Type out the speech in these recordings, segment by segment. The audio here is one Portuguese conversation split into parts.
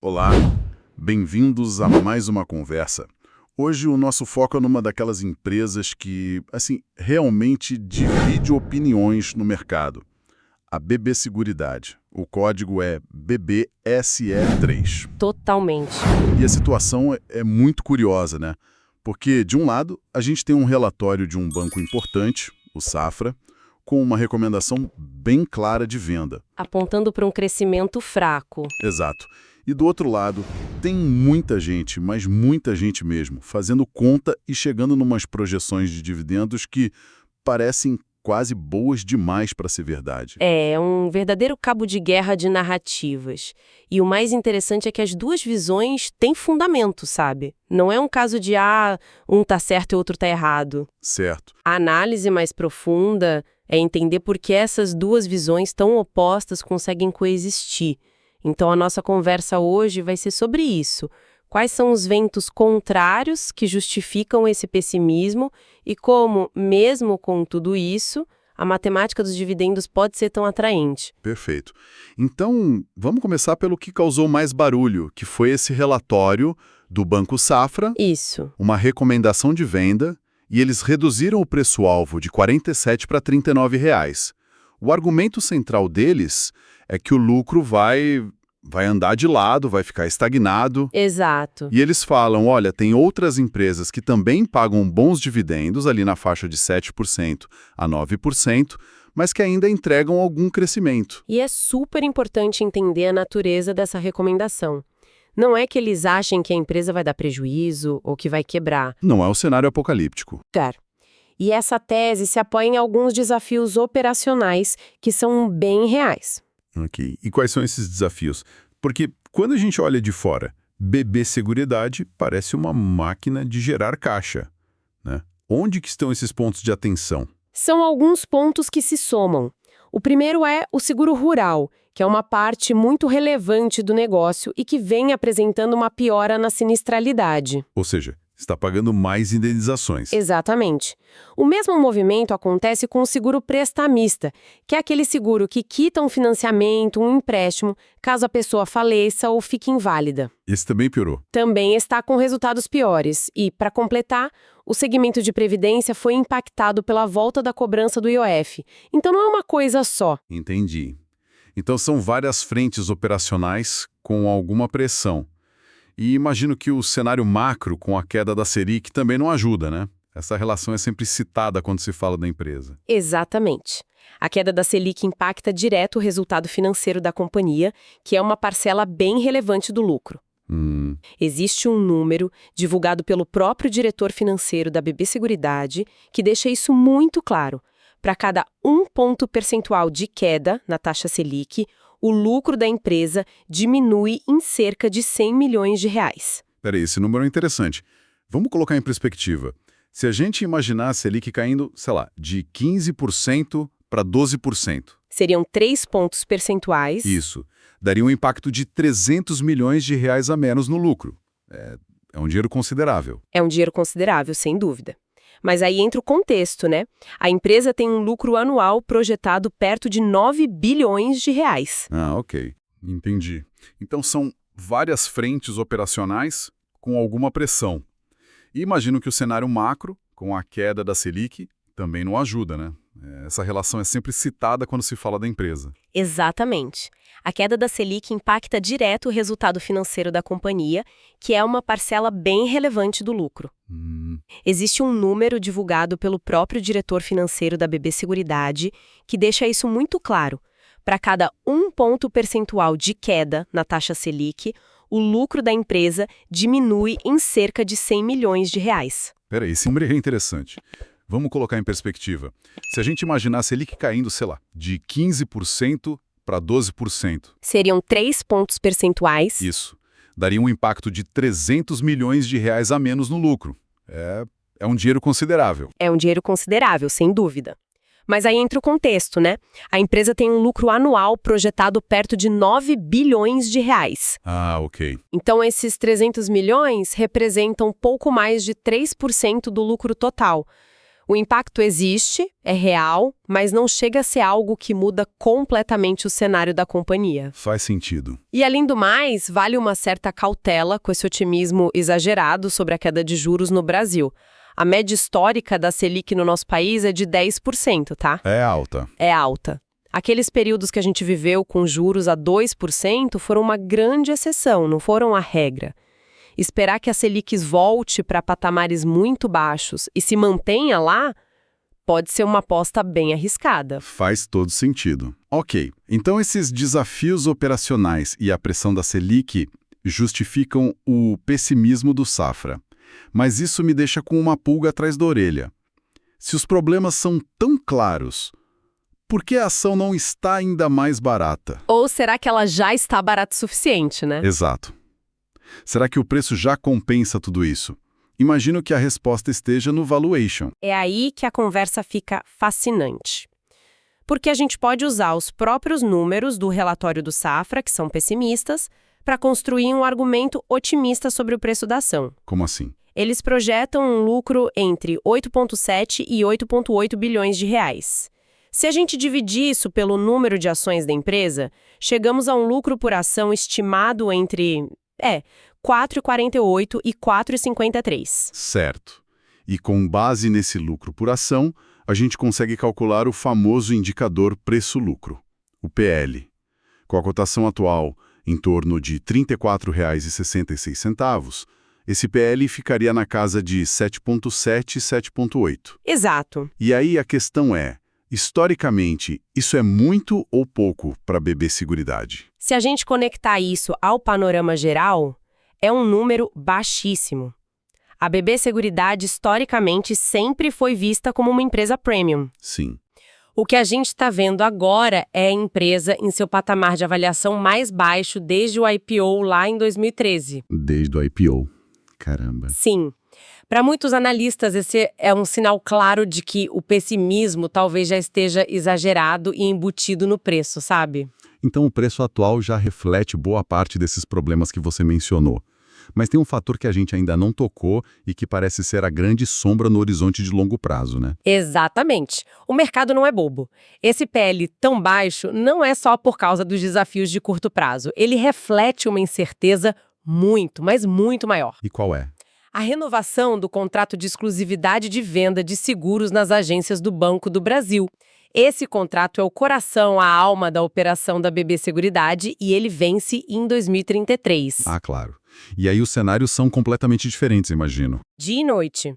Olá, bem-vindos a mais uma conversa. Hoje o nosso foco é numa daquelas empresas que, realmente divide opiniões no mercado. A BB Seguridade. O código é BBSE3. Totalmente. E a situação é muito curiosa, né? Porque, de um lado, a gente tem um relatório de um banco importante, o Safra, com uma recomendação bem clara de venda. Apontando para um crescimento fraco. Exato. E do outro lado, tem muita gente, mas muita gente mesmo, fazendo conta e chegando numas projeções de dividendos que parecem quase boas demais para ser verdade. É um verdadeiro cabo de guerra de narrativas. E o mais interessante é que as duas visões têm fundamento, sabe? Não é um caso de, um tá certo e outro tá errado. Certo. A análise mais profunda é entender por que essas duas visões tão opostas conseguem coexistir. Então a nossa conversa hoje vai ser sobre isso. Quais são os ventos contrários que justificam esse pessimismo e como, mesmo com tudo isso, a matemática dos dividendos pode ser tão atraente. Perfeito. Então, vamos começar pelo que causou mais barulho, que foi esse relatório do Banco Safra, Isso. uma recomendação de venda, e eles reduziram o preço-alvo de R$ 47 para R$ 39 reais. O argumento central deles é que o lucro vai andar de lado, vai ficar estagnado. Exato. E eles falam, olha, tem outras empresas que também pagam bons dividendos, ali na faixa de 7% a 9%, mas que ainda entregam algum crescimento. E é super importante entender a natureza dessa recomendação. Não é que eles achem que a empresa vai dar prejuízo ou que vai quebrar. Não é o cenário apocalíptico. E essa tese se apoia em alguns desafios operacionais que são bem reais. Ok. E quais são esses desafios? Porque quando a gente olha de fora, BB Seguridade parece uma máquina de gerar caixa, né? Onde que estão esses pontos de atenção? São alguns pontos que se somam. O primeiro é o seguro rural, que é uma parte muito relevante do negócio e que vem apresentando uma piora na sinistralidade. Ou seja, está pagando mais indenizações. Exatamente. O mesmo movimento acontece com o seguro prestamista, que é aquele seguro que quita um financiamento, um empréstimo, caso a pessoa faleça ou fique inválida. Esse também piorou. Também está com resultados piores. E, para completar, o segmento de previdência foi impactado pela volta da cobrança do IOF. Então não é uma coisa só. Entendi. Então são várias frentes operacionais com alguma pressão. E imagino que o cenário macro com a queda da Selic também não ajuda, né? Essa relação é sempre citada quando se fala da empresa. Exatamente. A queda da Selic impacta direto o resultado financeiro da companhia, que é uma parcela bem relevante do lucro. Existe um número, divulgado pelo próprio diretor financeiro da BB Seguridade, que deixa isso muito claro. Para cada 1 ponto percentual de queda na taxa Selic, o lucro da empresa diminui em cerca de 100 milhões de reais. Peraí, esse número é interessante. Vamos colocar em perspectiva. Se a gente imaginar a Selic caindo, de 15% para 12%. Seriam 3 pontos percentuais. Isso. Daria um impacto de 300 milhões de reais a menos no lucro. É um dinheiro considerável. É um dinheiro considerável, sem dúvida. Mas aí entra o contexto, né? A empresa tem um lucro anual projetado perto de 9 bilhões de reais. Ok. Entendi. Então são várias frentes operacionais com alguma pressão. E imagino que o cenário macro, com a queda da Selic, também não ajuda, né? Essa relação é sempre citada quando se fala da empresa. Exatamente. A queda da Selic impacta direto o resultado financeiro da companhia, que é uma parcela bem relevante do lucro. Existe um número divulgado pelo próprio diretor financeiro da BB Seguridade que deixa isso muito claro. Para cada 1 ponto percentual de queda na taxa Selic, o lucro da empresa diminui em cerca de 100 milhões de reais. Peraí, esse número é interessante. Vamos colocar em perspectiva. Se a gente imaginar a Selic caindo, de 15% para 12%. Seriam 3 pontos percentuais. Isso. Daria um impacto de 300 milhões de reais a menos no lucro. É um dinheiro considerável. É um dinheiro considerável, sem dúvida. Mas aí entra o contexto, né? A empresa tem um lucro anual projetado perto de 9 bilhões de reais. Ok. Então, esses 300 milhões representam pouco mais de 3% do lucro total. O impacto existe, é real, mas não chega a ser algo que muda completamente o cenário da companhia. Faz sentido. E além do mais, vale uma certa cautela com esse otimismo exagerado sobre a queda de juros no Brasil. A média histórica da Selic no nosso país é de 10%, tá? É alta. É alta. Aqueles períodos que a gente viveu com juros a 2% foram uma grande exceção, não foram a regra. Esperar que a Selic volte para patamares muito baixos e se mantenha lá pode ser uma aposta bem arriscada. Faz todo sentido. Ok, então esses desafios operacionais e a pressão da Selic justificam o pessimismo do Safra. Mas isso me deixa com uma pulga atrás da orelha. Se os problemas são tão claros, por que a ação não está ainda mais barata? Ou será que ela já está barata o suficiente, né? Exato. Será que o preço já compensa tudo isso? Imagino que a resposta esteja no valuation. É aí que a conversa fica fascinante. Porque a gente pode usar os próprios números do relatório do Safra, que são pessimistas, para construir um argumento otimista sobre o preço da ação. Como assim? Eles projetam um lucro entre 8,7 e 8,8 bilhões de reais. Se a gente dividir isso pelo número de ações da empresa, chegamos a um lucro por ação estimado entre 4,48 e 4,53. Certo. E com base nesse lucro por ação, a gente consegue calcular o famoso indicador preço-lucro, o PL. Com a cotação atual em torno de R$ 34,66, esse PL ficaria na casa de 7,7 e 7,8. Exato. E aí a questão é, historicamente, isso é muito ou pouco para BB Seguridade? Se a gente conectar isso ao panorama geral, é um número baixíssimo. A BB Seguridade, historicamente, sempre foi vista como uma empresa premium. Sim. O que a gente está vendo agora é a empresa em seu patamar de avaliação mais baixo desde o IPO lá em 2013. Desde o IPO. Caramba. Sim. Para muitos analistas, esse é um sinal claro de que o pessimismo talvez já esteja exagerado e embutido no preço, sabe? Então o preço atual já reflete boa parte desses problemas que você mencionou. Mas tem um fator que a gente ainda não tocou e que parece ser a grande sombra no horizonte de longo prazo, né? Exatamente. O mercado não é bobo. Esse PL tão baixo não é só por causa dos desafios de curto prazo. Ele reflete uma incerteza muito, mas muito maior. E qual é? A renovação do contrato de exclusividade de venda de seguros nas agências do Banco do Brasil. Esse contrato é o coração, a alma da operação da BB Seguridade e ele vence em 2033. Ah, claro. E aí os cenários são completamente diferentes, imagino. Dia e noite.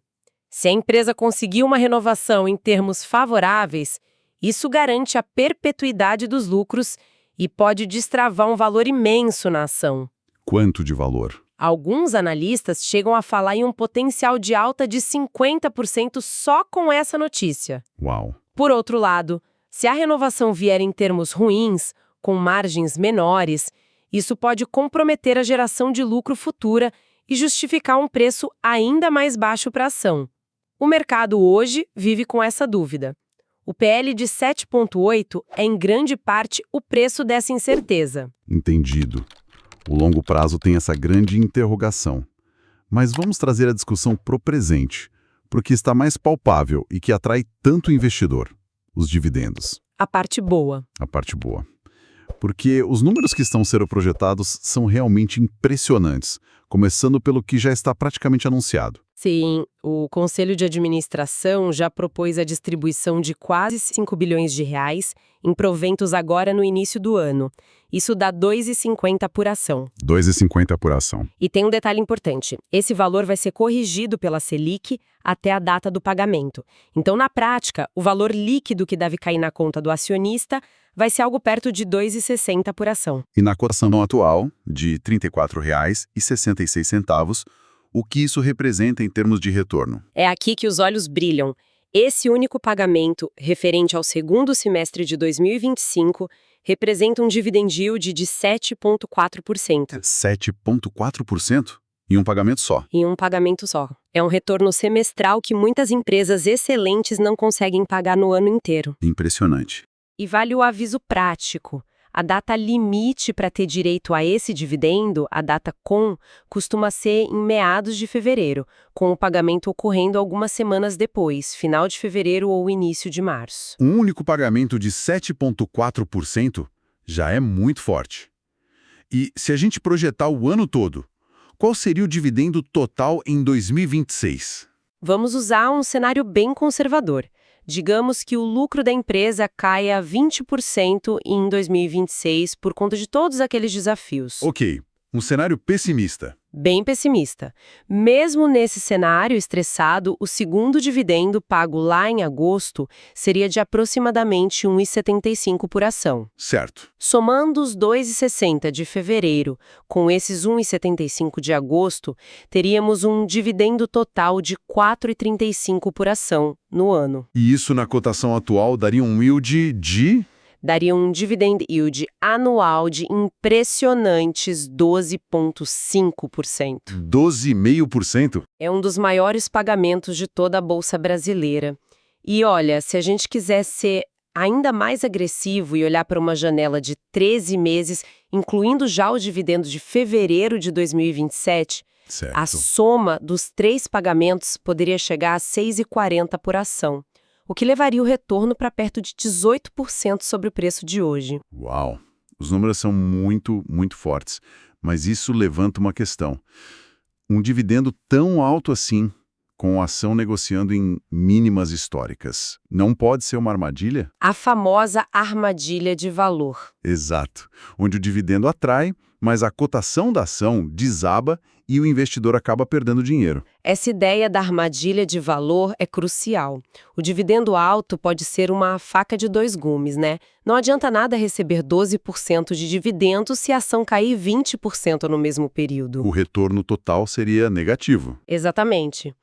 Se a empresa conseguir uma renovação em termos favoráveis, isso garante a perpetuidade dos lucros e pode destravar um valor imenso na ação. Quanto de valor? Alguns analistas chegam a falar em um potencial de alta de 50% só com essa notícia. Uau! Por outro lado, se a renovação vier em termos ruins, com margens menores, isso pode comprometer a geração de lucro futura e justificar um preço ainda mais baixo para a ação. O mercado hoje vive com essa dúvida. O PL de 7,8 é em grande parte o preço dessa incerteza. Entendido. O longo prazo tem essa grande interrogação. Mas vamos trazer a discussão pro presente, porque está mais palpável e que atrai tanto o investidor, os dividendos. A parte boa. A parte boa. Porque os números que estão sendo projetados são realmente impressionantes, começando pelo que já está praticamente anunciado. Sim, o Conselho de Administração já propôs a distribuição de quase 5 bilhões de reais em proventos agora no início do ano. Isso dá 2,50 por ação. 2,50 por ação. E tem um detalhe importante. Esse valor vai ser corrigido pela Selic até a data do pagamento. Então, na prática, o valor líquido que deve cair na conta do acionista vai ser algo perto de 2,60 por ação. E na cotação atual, de R$ 34,66, o que isso representa em termos de retorno? É aqui que os olhos brilham. Esse único pagamento, referente ao segundo semestre de 2025, representa um dividend yield de 7,4%. 7,4%? Em um pagamento só? Em um pagamento só. É um retorno semestral que muitas empresas excelentes não conseguem pagar no ano inteiro. Impressionante. E vale o aviso prático. A data limite para ter direito a esse dividendo, a data COM, costuma ser em meados de fevereiro, com o pagamento ocorrendo algumas semanas depois, final de fevereiro ou início de março. Um único pagamento de 7,4% já é muito forte. E se a gente projetar o ano todo, qual seria o dividendo total em 2026? Vamos usar um cenário bem conservador. Digamos que o lucro da empresa caia 20% em 2026 por conta de todos aqueles desafios. Ok, um cenário pessimista. Bem pessimista. Mesmo nesse cenário estressado, o segundo dividendo pago lá em agosto seria de aproximadamente R$ 1,75 por ação. Certo. Somando os R$ 2,60 de fevereiro com esses R$ 1,75 de agosto, teríamos um dividendo total de R$ 4,35 por ação no ano. E isso na cotação atual daria um yield de... Daria um dividend yield anual de impressionantes 12,5%. 12,5%? É um dos maiores pagamentos de toda a Bolsa Brasileira. E olha, se a gente quiser ser ainda mais agressivo e olhar para uma janela de 13 meses, incluindo já o dividendo de fevereiro de 2027, Certo. a soma dos 3 pagamentos poderia chegar a 6,40 por ação, o que levaria o retorno para perto de 18% sobre o preço de hoje. Uau! Os números são muito, muito fortes. Mas isso levanta uma questão. Um dividendo tão alto assim, com a ação negociando em mínimas históricas, não pode ser uma armadilha? A famosa armadilha de valor. Exato. Onde o dividendo atrai, mas a cotação da ação desaba e o investidor acaba perdendo dinheiro. Essa ideia da armadilha de valor é crucial. O dividendo alto pode ser uma faca de 2 gumes, né? Não adianta nada receber 12% de dividendos se a ação cair 20% no mesmo período. O retorno total seria negativo. Exatamente.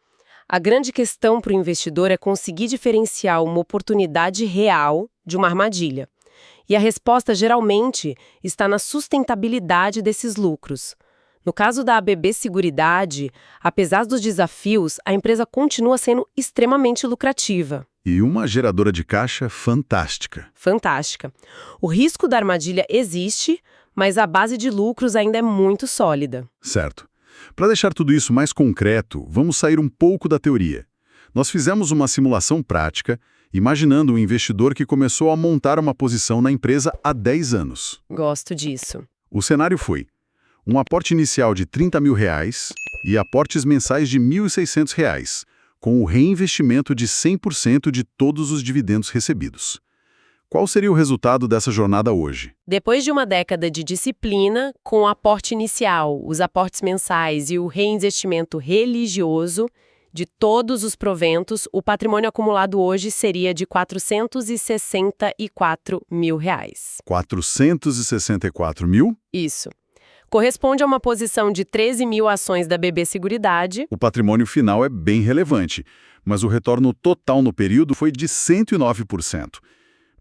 A grande questão para o investidor é conseguir diferenciar uma oportunidade real de uma armadilha. E a resposta, geralmente, está na sustentabilidade desses lucros. No caso da ABB Seguridade, apesar dos desafios, a empresa continua sendo extremamente lucrativa. E uma geradora de caixa fantástica. Fantástica. O risco da armadilha existe, mas a base de lucros ainda é muito sólida. Certo. Para deixar tudo isso mais concreto, vamos sair um pouco da teoria. Nós fizemos uma simulação prática, imaginando um investidor que começou a montar uma posição na empresa há 10 anos. Gosto disso. O cenário foi um aporte inicial de R$30 mil e aportes mensais de R$1.600, com o reinvestimento de 100% de todos os dividendos recebidos. Qual seria o resultado dessa jornada hoje? Depois de uma década de disciplina, com o aporte inicial, os aportes mensais e o reinvestimento religioso de todos os proventos, o patrimônio acumulado hoje seria de R$464 mil. 464 mil? Isso. Corresponde a uma posição de 13 mil ações da BB Seguridade. O patrimônio final é bem relevante, mas o retorno total no período foi de 109%.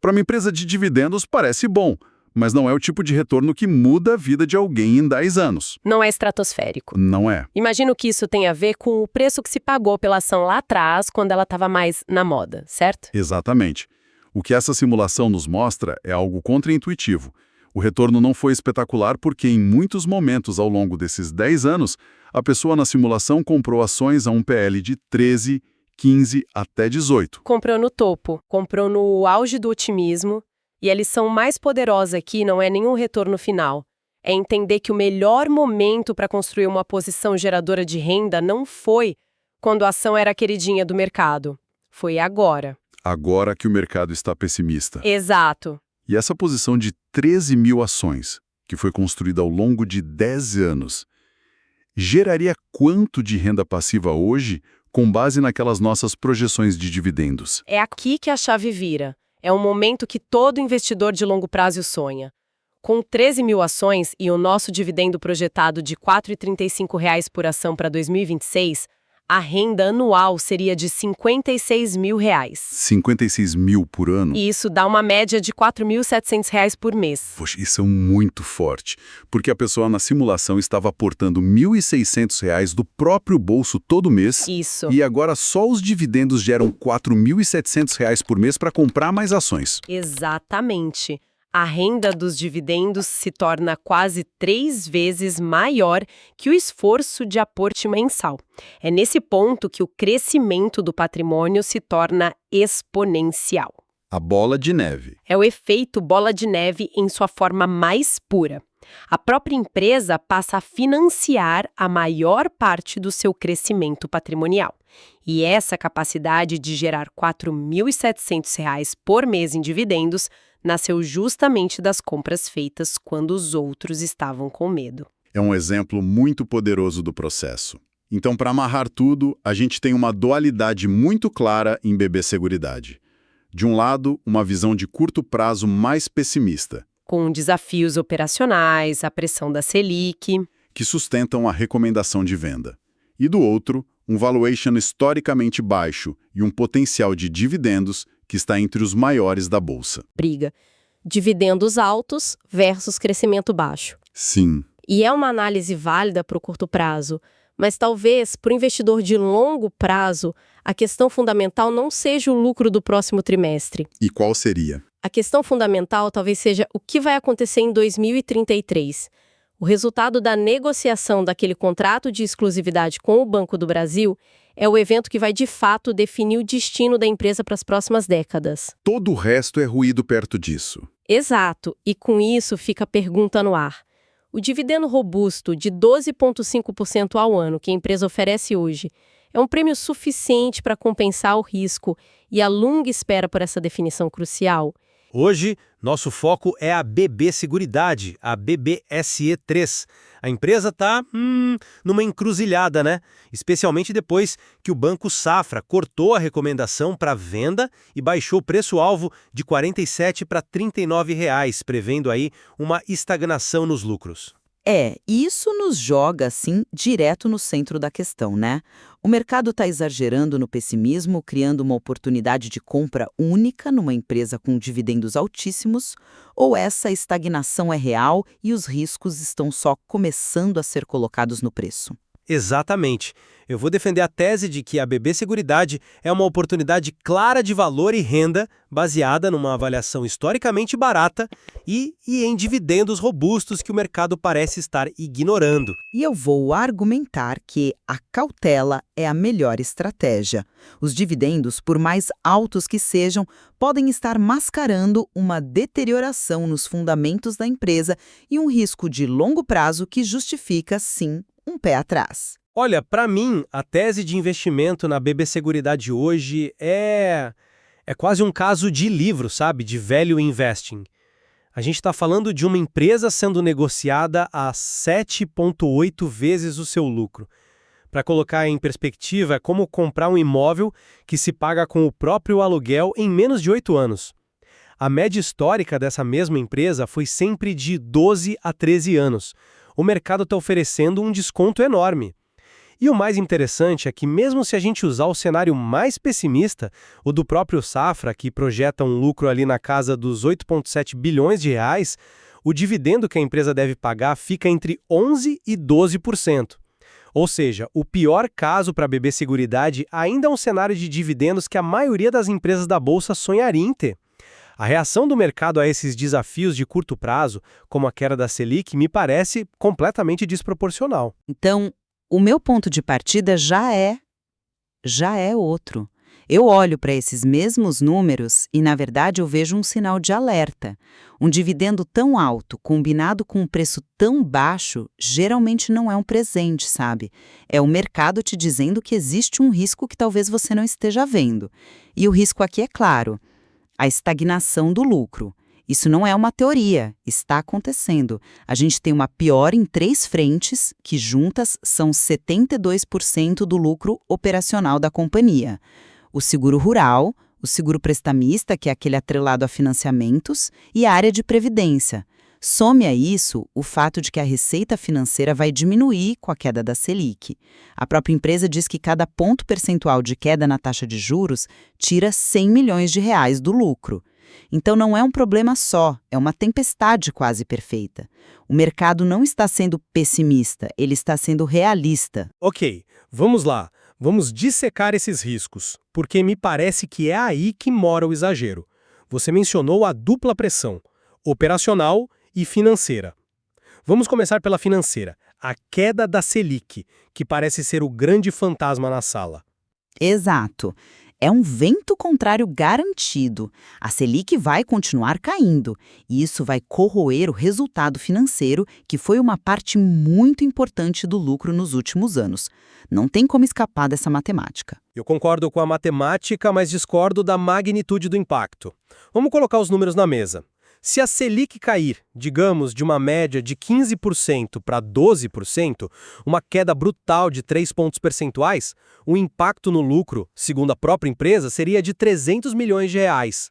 Para uma empresa de dividendos parece bom, mas não é o tipo de retorno que muda a vida de alguém em 10 anos. Não é estratosférico. Não é. Imagino que isso tem a ver com o preço que se pagou pela ação lá atrás, quando ela estava mais na moda, certo? Exatamente. O que essa simulação nos mostra é algo contraintuitivo. O retorno não foi espetacular porque, em muitos momentos ao longo desses 10 anos, a pessoa na simulação comprou ações a um PL de 13, 15 até 18. Comprou no topo, comprou no auge do otimismo, e a lição mais poderosa aqui não é nenhum retorno final. É entender que o melhor momento para construir uma posição geradora de renda não foi quando a ação era a queridinha do mercado. Foi agora. Agora que o mercado está pessimista. Exato. E essa posição de 13 mil ações, que foi construída ao longo de 10 anos, geraria quanto de renda passiva hoje com base naquelas nossas projeções de dividendos? É aqui que a chave vira. É um momento que todo investidor de longo prazo sonha. Com 13 mil ações e o nosso dividendo projetado de R$ 4,35 por ação para 2026, a renda anual seria de R$ 56 mil. 56 mil por ano? E isso dá uma média de R$ 4.700 por mês. Poxa, isso é muito forte, porque a pessoa na simulação estava aportando R$ 1.600 do próprio bolso todo mês. Isso. E agora só os dividendos geram R$ 4.700 por mês para comprar mais ações. Exatamente. A renda dos dividendos se torna quase 3 vezes maior que o esforço de aporte mensal. É nesse ponto que o crescimento do patrimônio se torna exponencial. A bola de neve. É o efeito bola de neve em sua forma mais pura. A própria empresa passa a financiar a maior parte do seu crescimento patrimonial. E essa capacidade de gerar R$ 4.700 por mês em dividendos nasceu justamente das compras feitas quando os outros estavam com medo. É um exemplo muito poderoso do processo. Então, para amarrar tudo, a gente tem uma dualidade muito clara em BB Seguridade. De um lado, uma visão de curto prazo mais pessimista, Com desafios operacionais, a pressão da Selic. que sustentam a recomendação de venda. E do outro, um valuation historicamente baixo e um potencial de dividendos que está entre os maiores da Bolsa. Briga. Dividendos altos versus crescimento baixo. Sim. E é uma análise válida para o curto prazo, mas talvez para o investidor de longo prazo, a questão fundamental não seja o lucro do próximo trimestre. E qual seria? A questão fundamental talvez seja o que vai acontecer em 2033. O resultado da negociação daquele contrato de exclusividade com o Banco do Brasil é o evento que vai de fato definir o destino da empresa para as próximas décadas. Todo o resto é ruído perto disso. Exato, e com isso fica a pergunta no ar. O dividendo robusto de 12,5% ao ano que a empresa oferece hoje é um prêmio suficiente para compensar o risco e a longa espera por essa definição crucial? Hoje, nosso foco é a BB Seguridade, a BBSE3. A empresa está numa encruzilhada, né? Especialmente depois que o Banco Safra cortou a recomendação para venda e baixou o preço-alvo de R$ 47 para R$ 39, prevendo aí uma estagnação nos lucros. E isso nos joga, assim, direto no centro da questão, né? O mercado está exagerando no pessimismo, criando uma oportunidade de compra única numa empresa com dividendos altíssimos, ou essa estagnação é real e os riscos estão só começando a ser colocados no preço? Exatamente. Eu vou defender a tese de que a BB Seguridade é uma oportunidade clara de valor e renda, baseada numa avaliação historicamente barata e em dividendos robustos que o mercado parece estar ignorando. E eu vou argumentar que a cautela é a melhor estratégia. Os dividendos, por mais altos que sejam, podem estar mascarando uma deterioração nos fundamentos da empresa e um risco de longo prazo que justifica, sim, um pé atrás. Olha, para mim, a tese de investimento na BB Seguridade hoje é quase um caso de livro, sabe? De value investing. A gente está falando de uma empresa sendo negociada a 7,8 vezes o seu lucro. Para colocar em perspectiva, é como comprar um imóvel que se paga com o próprio aluguel em menos de 8 anos. A média histórica dessa mesma empresa foi sempre de 12 a 13 anos. O mercado está oferecendo um desconto enorme. E o mais interessante é que mesmo se a gente usar o cenário mais pessimista, o do próprio Safra, que projeta um lucro ali na casa dos 8,7 bilhões de reais, o dividendo que a empresa deve pagar fica entre 11% e 12%. Ou seja, o pior caso para a BB Seguridade ainda é um cenário de dividendos que a maioria das empresas da Bolsa sonharia em ter. A reação do mercado a esses desafios de curto prazo, como a queda da Selic, me parece completamente desproporcional. Então, o meu ponto de partida já é outro. Eu olho para esses mesmos números e, na verdade, eu vejo um sinal de alerta. Um dividendo tão alto, combinado com um preço tão baixo, geralmente não é um presente, sabe? É o mercado te dizendo que existe um risco que talvez você não esteja vendo. E o risco aqui é claro. A estagnação do lucro. Isso não é uma teoria, está acontecendo. A gente tem uma piora em 3 frentes, que juntas são 72% do lucro operacional da companhia. O seguro rural, o seguro prestamista, que é aquele atrelado a financiamentos, e a área de previdência. Some a isso o fato de que a receita financeira vai diminuir com a queda da Selic. A própria empresa diz que cada ponto percentual de queda na taxa de juros tira 100 milhões de reais do lucro. Então não é um problema só, é uma tempestade quase perfeita. O mercado não está sendo pessimista, ele está sendo realista. Ok, vamos lá. Vamos dissecar esses riscos, porque me parece que é aí que mora o exagero. Você mencionou a dupla pressão. operacional e financeira. Vamos começar pela financeira, a queda da Selic, que parece ser o grande fantasma na sala. Exato. É um vento contrário garantido. A Selic vai continuar caindo, e isso vai corroer o resultado financeiro, que foi uma parte muito importante do lucro nos últimos anos. Não tem como escapar dessa matemática. Eu concordo com a matemática, mas discordo da magnitude do impacto. Vamos colocar os números na mesa. Se a Selic cair, digamos, de uma média de 15% para 12%, uma queda brutal de 3 pontos percentuais, o impacto no lucro, segundo a própria empresa, seria de 300 milhões de reais.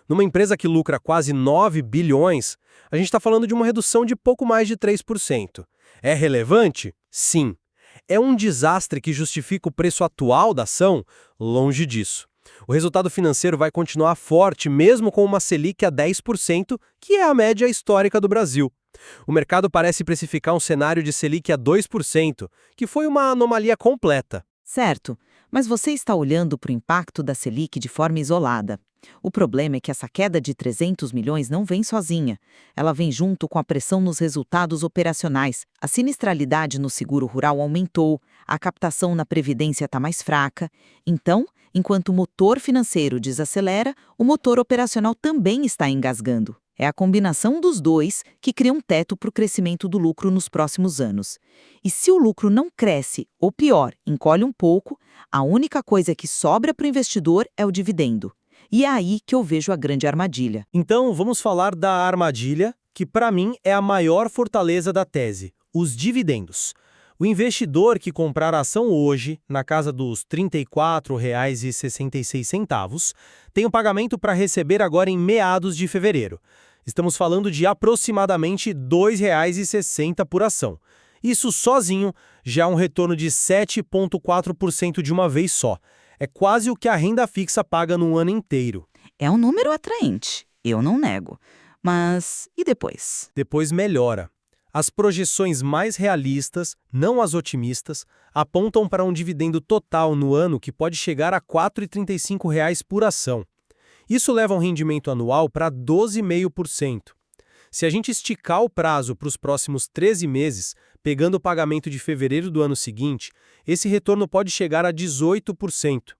Numa empresa que lucra quase 9 bilhões, a gente está falando de uma redução de pouco mais de 3%. É relevante? Sim. É um desastre que justifica o preço atual da ação? Longe disso. O resultado financeiro vai continuar forte mesmo com uma Selic a 10%, que é a média histórica do Brasil. O mercado parece precificar um cenário de Selic a 2%, que foi uma anomalia completa. Certo, mas você está olhando para o impacto da Selic de forma isolada. O problema é que essa queda de 300 milhões não vem sozinha. Ela vem junto com a pressão nos resultados operacionais. A sinistralidade no seguro rural aumentou, a captação na previdência está mais fraca. Então, enquanto o motor financeiro desacelera, o motor operacional também está engasgando. É a combinação dos dois que cria um teto para o crescimento do lucro nos próximos anos. E se o lucro não cresce, ou pior, encolhe um pouco, a única coisa que sobra para o investidor é o dividendo. E é aí que eu vejo a grande armadilha. Então, vamos falar da armadilha, que para mim é a maior fortaleza da tese, os dividendos. O investidor que comprar a ação hoje, na casa dos R$ 34,66, tem um pagamento para receber agora em meados de fevereiro. Estamos falando de aproximadamente R$ 2,60 por ação. Isso sozinho já é um retorno de 7,4% de uma vez só. É quase o que a renda fixa paga no ano inteiro. É um número atraente, eu não nego. Mas e depois? Depois melhora. As projeções mais realistas, não as otimistas, apontam para um dividendo total no ano que pode chegar a R$ 4,35 por ação. Isso leva um rendimento anual para 12,5%. Se a gente esticar o prazo para os próximos 13 meses, pegando o pagamento de fevereiro do ano seguinte, esse retorno pode chegar a 18%.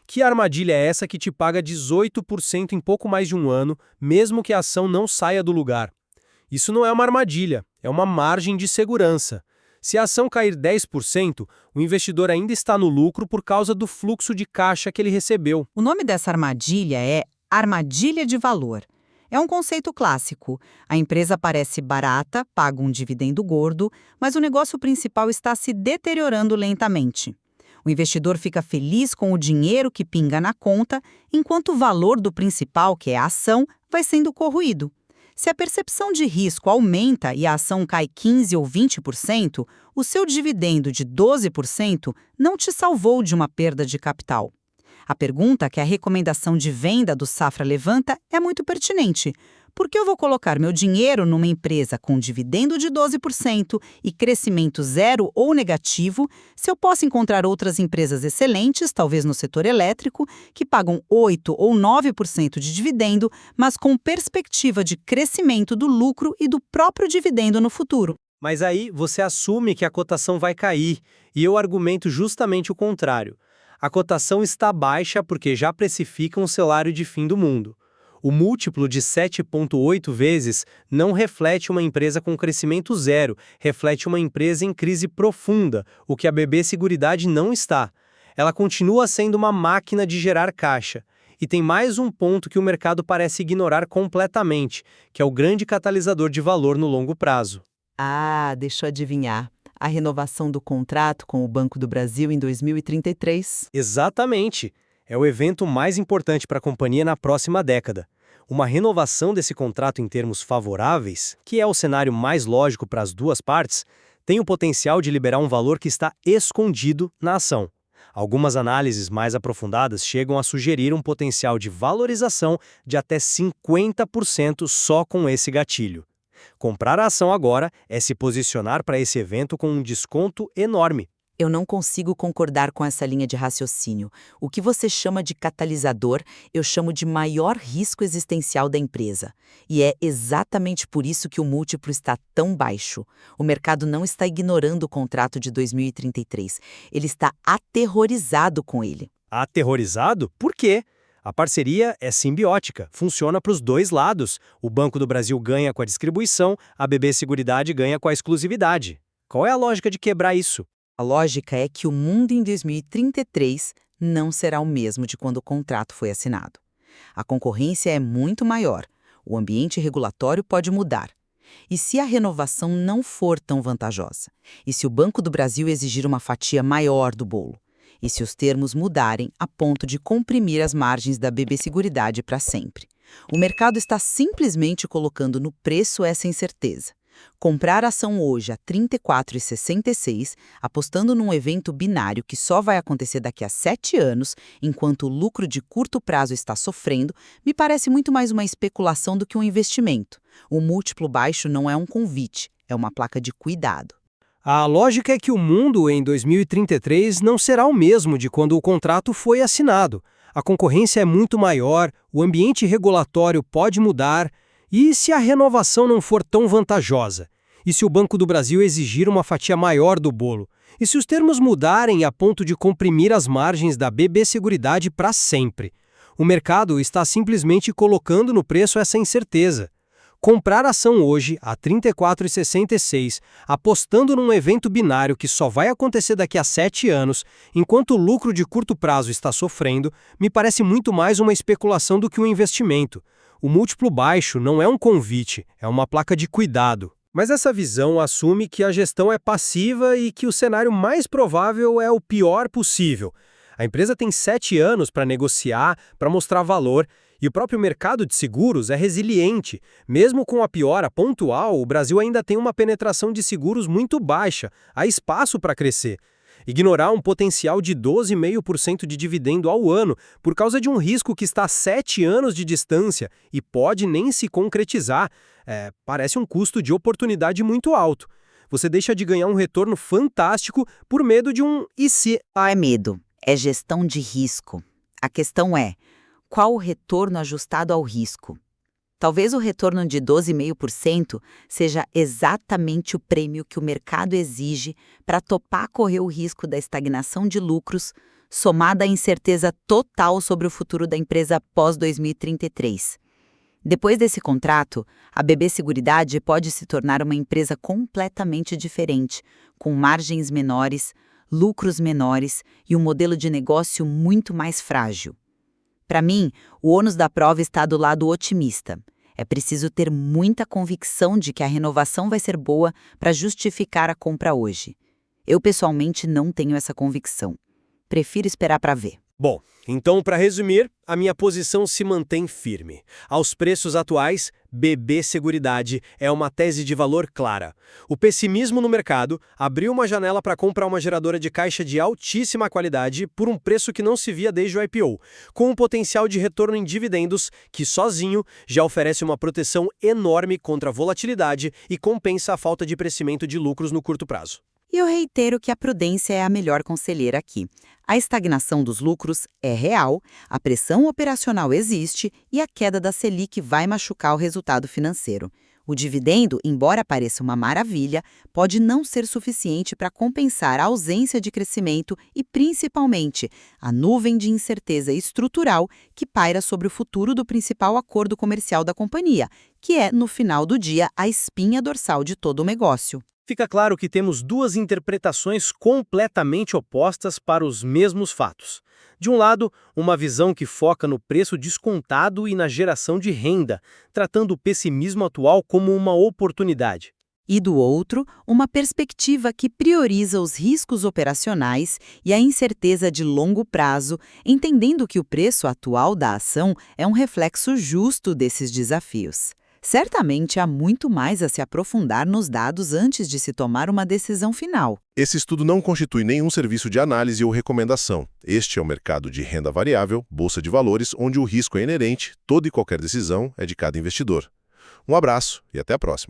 Que armadilha é essa que te paga 18% em pouco mais de um ano, mesmo que a ação não saia do lugar? Isso não é uma armadilha, é uma margem de segurança. Se a ação cair 10%, o investidor ainda está no lucro por causa do fluxo de caixa que ele recebeu. O nome dessa armadilha é armadilha de valor. É um conceito clássico. A empresa parece barata, paga um dividendo gordo, mas o negócio principal está se deteriorando lentamente. O investidor fica feliz com o dinheiro que pinga na conta, enquanto o valor do principal, que é a ação, vai sendo corroído. Se a percepção de risco aumenta e a ação cai 15% ou 20%, o seu dividendo de 12% não te salvou de uma perda de capital. A pergunta que a recomendação de venda do Safra levanta é muito pertinente. Por que eu vou colocar meu dinheiro numa empresa com dividendo de 12% e crescimento zero ou negativo, se eu posso encontrar outras empresas excelentes, talvez no setor elétrico, que pagam 8% ou 9% de dividendo, mas com perspectiva de crescimento do lucro e do próprio dividendo no futuro? Mas aí você assume que a cotação vai cair, e eu argumento justamente o contrário. A cotação está baixa porque já precifica um salário de fim do mundo. O múltiplo de 7,8 vezes não reflete uma empresa com crescimento zero, reflete uma empresa em crise profunda, o que a BB Seguridade não está. Ela continua sendo uma máquina de gerar caixa. E tem mais um ponto que o mercado parece ignorar completamente, que é o grande catalisador de valor no longo prazo. Ah, deixa eu adivinhar. A renovação do contrato com o Banco do Brasil em 2033. Exatamente. É o evento mais importante para a companhia na próxima década. Uma renovação desse contrato em termos favoráveis, que é o cenário mais lógico para as duas partes, tem o potencial de liberar um valor que está escondido na ação. Algumas análises mais aprofundadas chegam a sugerir um potencial de valorização de até 50% só com esse gatilho. Comprar a ação agora é se posicionar para esse evento com um desconto enorme. Eu não consigo concordar com essa linha de raciocínio. O que você chama de catalisador, eu chamo de maior risco existencial da empresa. E é exatamente por isso que o múltiplo está tão baixo. O mercado não está ignorando o contrato de 2033. Ele está aterrorizado com ele. Aterrorizado? Por quê? A parceria é simbiótica, funciona para os dois lados. O Banco do Brasil ganha com a distribuição, a BB Seguridade ganha com a exclusividade. Qual é a lógica de quebrar isso? A lógica é que o mundo em 2033 não será o mesmo de quando o contrato foi assinado. A concorrência é muito maior, o ambiente regulatório pode mudar. E se a renovação não for tão vantajosa? E se o Banco do Brasil exigir uma fatia maior do bolo? E se os termos mudarem a ponto de comprimir as margens da BB Seguridade para sempre? O mercado está simplesmente colocando no preço essa incerteza. Comprar ação hoje a R$ 34,66, apostando num evento binário que só vai acontecer daqui a 7 anos, enquanto o lucro de curto prazo está sofrendo, me parece muito mais uma especulação do que um investimento. O múltiplo baixo não é um convite, é uma placa de cuidado. A lógica é que o mundo em 2033 não será o mesmo de quando o contrato foi assinado. A concorrência é muito maior, o ambiente regulatório pode mudar. E se a renovação não for tão vantajosa? E se o Banco do Brasil exigir uma fatia maior do bolo? E se os termos mudarem a ponto de comprimir as margens da BB Seguridade para sempre? O mercado está simplesmente colocando no preço essa incerteza. Comprar ação hoje a R$ 34,66, apostando num evento binário que só vai acontecer daqui a 7 anos, enquanto o lucro de curto prazo está sofrendo, me parece muito mais uma especulação do que um investimento. O múltiplo baixo não é um convite, é uma placa de cuidado. Mas essa visão assume que a gestão é passiva e que o cenário mais provável é o pior possível. A empresa tem 7 anos para negociar, para mostrar valor, e o próprio mercado de seguros é resiliente. Mesmo com a piora pontual, o Brasil ainda tem uma penetração de seguros muito baixa, há espaço para crescer. Ignorar um potencial de 12,5% de dividendo ao ano por causa de um risco que está a 7 anos de distância e pode nem se concretizar, parece um custo de oportunidade muito alto. Você deixa de ganhar um retorno fantástico por medo de um e se. Não é medo, é gestão de risco. A questão é, qual o retorno ajustado ao risco? Talvez o retorno de 12,5% seja exatamente o prêmio que o mercado exige para topar correr o risco da estagnação de lucros, somada à incerteza total sobre o futuro da empresa pós-2033. Depois desse contrato, a BB Seguridade pode se tornar uma empresa completamente diferente, com margens menores, lucros menores e um modelo de negócio muito mais frágil. Para mim, o ônus da prova está do lado otimista. É preciso ter muita convicção de que a renovação vai ser boa para justificar a compra hoje. Eu, pessoalmente, não tenho essa convicção. Prefiro esperar para ver. Bom, então, para resumir, a minha posição se mantém firme. Aos preços atuais, BB Seguridade é uma tese de valor clara. O pessimismo no mercado abriu uma janela para comprar uma geradora de caixa de altíssima qualidade por um preço que não se via desde o IPO, com um potencial de retorno em dividendos que, sozinho, já oferece uma proteção enorme contra a volatilidade e compensa a falta de crescimento de lucros no curto prazo. E eu reitero que a prudência é a melhor conselheira aqui. A estagnação dos lucros é real, a pressão operacional existe e a queda da Selic vai machucar o resultado financeiro. O dividendo, embora pareça uma maravilha, pode não ser suficiente para compensar a ausência de crescimento e, principalmente, a nuvem de incerteza estrutural que paira sobre o futuro do principal acordo comercial da companhia, que é, no final do dia, a espinha dorsal de todo o negócio. Fica claro que temos duas interpretações completamente opostas para os mesmos fatos. De um lado, uma visão que foca no preço descontado e na geração de renda, tratando o pessimismo atual como uma oportunidade. E do outro, uma perspectiva que prioriza os riscos operacionais e a incerteza de longo prazo, entendendo que o preço atual da ação é um reflexo justo desses desafios. Certamente há muito mais a se aprofundar nos dados antes de se tomar uma decisão final. Esse estudo não constitui nenhum serviço de análise ou recomendação. Este é o mercado de renda variável, bolsa de valores, onde o risco é inerente, toda e qualquer decisão é de cada investidor. Um abraço e até a próxima.